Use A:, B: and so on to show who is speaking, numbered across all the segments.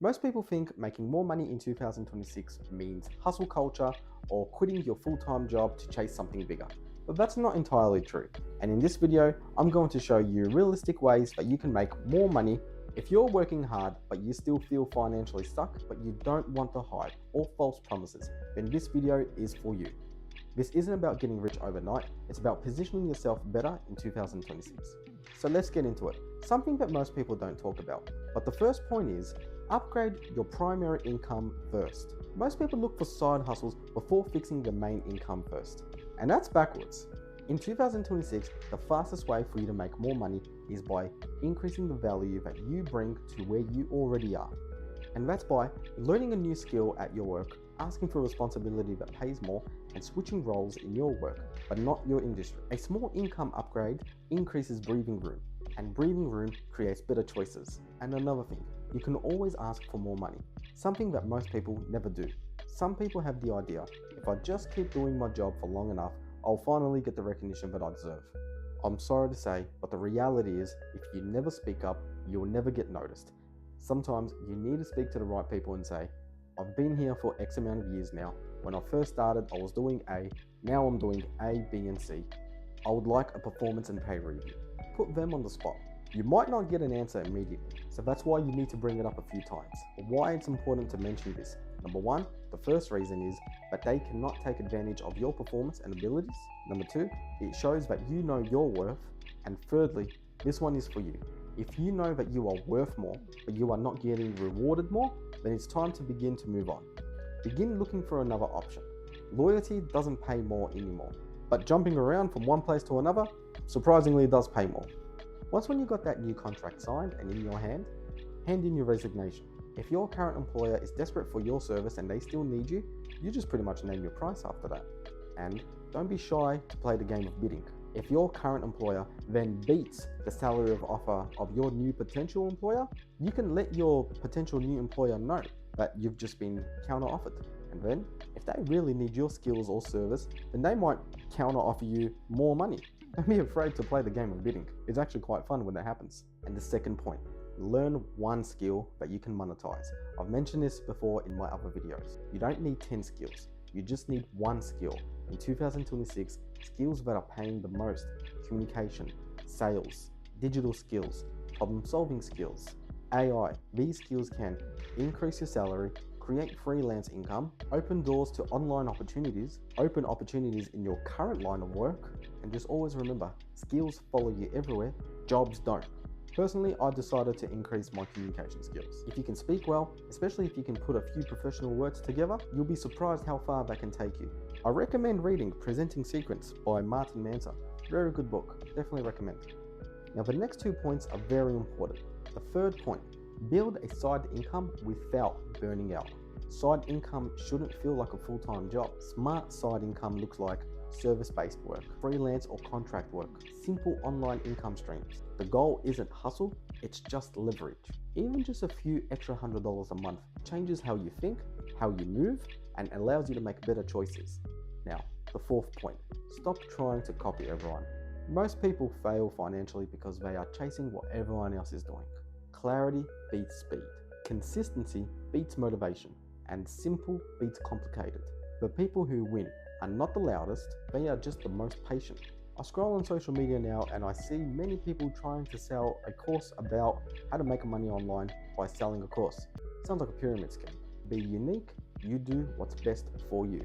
A: Most people think making more money in 2026 means hustle culture or quitting your full-time job to chase something bigger. But that's not entirely true. And in this video, I'm going to show you realistic ways that you can make more money if you're working hard but you still feel financially stuck but you don't want the hype or false promises. Then this video is for you. This isn't about getting rich overnight, it's about positioning yourself better in 2026. So let's get into it. Something that most people don't talk about. But the first point is, upgrade your primary income first. Most people look for side hustles before fixing the main income first. And that's backwards. In 2026, the fastest way for you to make more money is by increasing the value that you bring to where you already are. And that's by learning a new skill at your work, asking for responsibility that pays more, and switching roles in your work, but not your industry. A small income upgrade increases breathing room, and breathing room creates better choices. And another thing, you can always ask for more money, something that most people never do. Some people have the idea, if I just keep doing my job for long enough, I'll finally get the recognition that I deserve. I'm sorry to say, but the reality is, if you never speak up, you'll never get noticed. Sometimes you need to speak to the right people and say, I've been here for X amount of years now. When I first started, I was doing A, now I'm doing A, B, and C. I would like a performance and pay review. Put them on the spot. You might not get an answer immediately, so that's why you need to bring it up a few times. Why it's important to mention this. Number one, the first reason is that they cannot take advantage of your performance and abilities. Number two, it shows that you know your worth. And thirdly, this one is for you. If you know that you are worth more, but you are not getting rewarded more, then it's time to begin to move on. Begin looking for another option. Loyalty doesn't pay more anymore, but jumping around from one place to another, surprisingly does pay more. Once when you got that new contract signed and in your hand in your resignation. If your current employer is desperate for your service and they still need you, you just pretty much name your price after that. And don't be shy to play the game of bidding. If your current employer then beats the salary of offer of your new potential employer, you can let your potential new employer know that you've just been counter offered. And then, if they really need your skills or service, then they might counter offer you more money. Don't be afraid to play the game of bidding. It's actually quite fun when that happens. And the second point, learn one skill that you can monetize. I've mentioned this before in my other videos. You don't need 10 skills. You just need one skill. In 2026, skills that are paying the most: communication, sales, digital skills, problem-solving skills, AI. These skills can increase your salary, create freelance income, open doors to online opportunities, open opportunities in your current line of work, and just always remember, skills follow you everywhere, jobs don't. Personally, I decided to increase my communication skills. If you can speak well, especially if you can put a few professional words together, you'll be surprised how far that can take you. I recommend reading Presenting Secrets by Martin Manser. Very good book, definitely recommend. Now the next 2 points are very important. The third point, build a side income without burning out. Side income shouldn't feel like a full-time job. Smart side income looks like service-based work, freelance or contract work, simple online income streams. The goal isn't hustle, it's just leverage. Even just a few extra $100 a month changes how you think, how you move, and allows you to make better choices. Now, the fourth point, stop trying to copy everyone. Most people fail financially because they are chasing what everyone else is doing. Clarity beats speed. Consistency beats motivation. And simple beats complicated. The people who win are not the loudest, they are just the most patient. I scroll on social media now and I see many people trying to sell a course about how to make money online by selling a course. Sounds like a pyramid scheme. Be unique, you do what's best for you.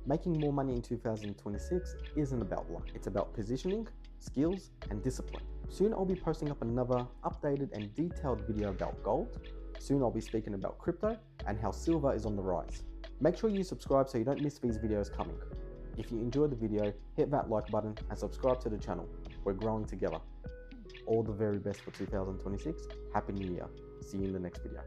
A: Making more money in 2026 isn't about luck, it's about positioning, skills, and discipline. Soon I'll be posting up another updated and detailed video about gold. Soon I'll be speaking about crypto and how silver is on the rise. Make sure you subscribe so you don't miss these videos coming. If you enjoyed the video, hit that like button and subscribe to the channel. We're growing together. All the very best for 2026. Happy New Year. See you in the next video.